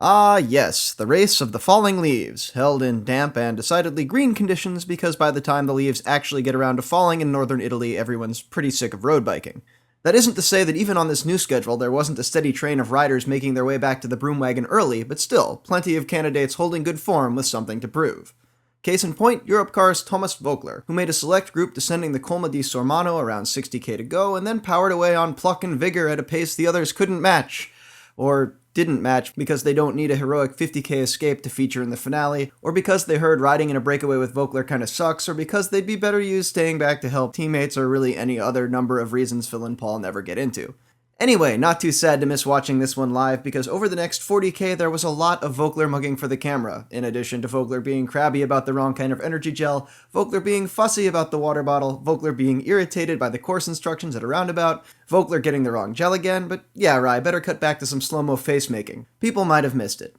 Ah, yes, the race of the falling leaves, held in damp and decidedly green conditions because by the time the leaves actually get around to falling in northern Italy, everyone's pretty sick of road biking. That isn't to say that even on this new schedule, there wasn't a steady train of riders making their way back to the broom wagon early, but still, plenty of candidates holding good form with something to prove. Case in point, Europcar's Thomas Vogler, who made a select group descending the Colma di Sormano around 60k to go, and then powered away on pluck and vigor at a pace the others couldn't match. Or didn't match because they don't need a heroic 50k escape to feature in the finale, or because they heard riding in a breakaway with Vogler kinda sucks, or because they'd be better used staying back to help teammates, or really any other number of reasons Phil and Paul never get into. Anyway, not too sad to miss watching this one live, because over the next 40k there was a lot of Vogler mugging for the camera, in addition to Vogler being crabby about the wrong kind of energy gel, Vogler being fussy about the water bottle, Vogler being irritated by the course instructions at a roundabout, Vogler getting the wrong gel again, but yeah, Rye, better cut back to some slow-mo face making. People might have missed it.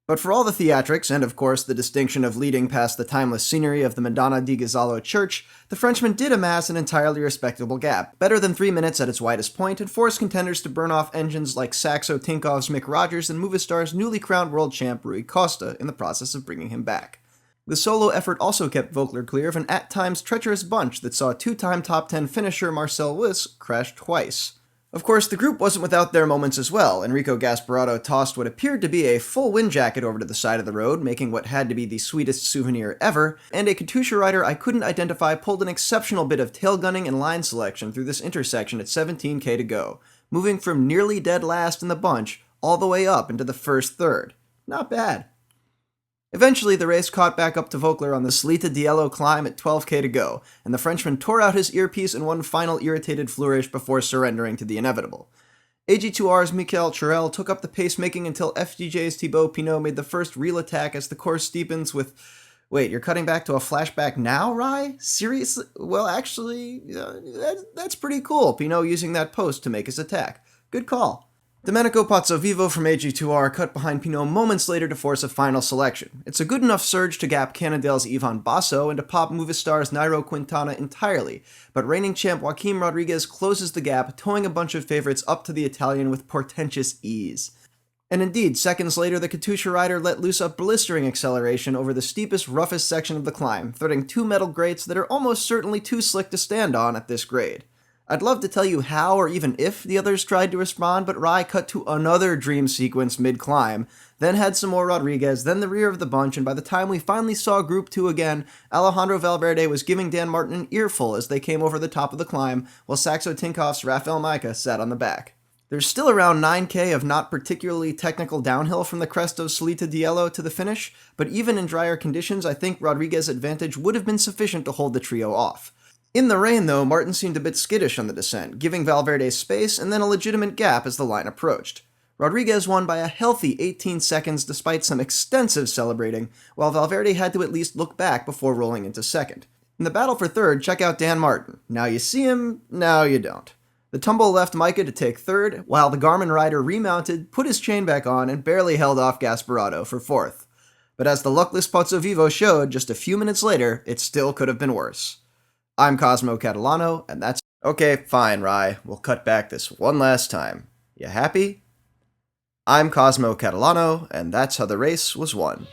But for all the theatrics, and of course the distinction of leading past the timeless scenery of the Madonna di Ghisallo church, the Frenchman did amass an entirely respectable gap, better than 3 minutes at its widest point, and forced contenders to burn off engines like Saxo-Tinkoff's Mick Rogers and Movistar's newly crowned world champ Rui Costa in the process of bringing him back. The solo effort also kept Vogler clear of an at times treacherous bunch that saw two-time top 10 finisher Marcel Wyss crash twice. Of course, the group wasn't without their moments as well. Enrico Gasparotto tossed what appeared to be a full wind jacket over to the side of the road, making what had to be the sweetest souvenir ever, and a Katusha rider I couldn't identify pulled an exceptional bit of tail gunning and line selection through this intersection at 17k to go, moving from nearly dead last in the bunch all the way up into the first third. Not bad. Eventually, the race caught back up to Vogler on the Salita di Ello climb at 12k to go, and the Frenchman tore out his earpiece in one final irritated flourish before surrendering to the inevitable. AG2R's Michael Churel took up the pacemaking until FDJ's Thibaut Pinot made the first real attack as the course steepens with... Wait, you're cutting back to a flashback now, Rye? Seriously? Well, actually, that's pretty cool, Pinot using that post to make his attack. Good call. Domenico Pozzovivo from AG2R cut behind Pinot moments later to force a final selection. It's a good enough surge to gap Cannondale's Ivan Basso and to pop Movistar's Nairo Quintana entirely, but reigning champ Joaquim Rodriguez closes the gap, towing a bunch of favorites up to the Italian with portentous ease. And indeed, seconds later, the Katusha rider let loose a blistering acceleration over the steepest, roughest section of the climb, threading two metal grates that are almost certainly too slick to stand on at this grade. I'd love to tell you how or even if the others tried to respond, but Rye cut to another dream sequence mid-climb, then had some more Rodriguez, then the rear of the bunch, and by the time we finally saw Group 2 again, Alejandro Valverde was giving Dan Martin an earful as they came over the top of the climb, while Saxo-Tinkoff's Rafael Maica sat on the back. There's still around 9k of not particularly technical downhill from the crest of Salita di Ello to the finish, but even in drier conditions, I think Rodriguez's advantage would have been sufficient to hold the trio off. In the rain, though, Martin seemed a bit skittish on the descent, giving Valverde space and then a legitimate gap as the line approached. Rodriguez won by a healthy 18 seconds despite some extensive celebrating, while Valverde had to at least look back before rolling into second. In the battle for third, check out Dan Martin. Now you see him, now you don't. The tumble left Maica to take third, while the Garmin rider remounted, put his chain back on, and barely held off Gasparotto for fourth. But as the luckless Pozzovivo showed just a few minutes later, it still could have been worse. I'm Cosmo Catalano, and that's... Okay, fine, Rye. We'll cut back this one last time. You happy? I'm Cosmo Catalano, and that's how the race was won.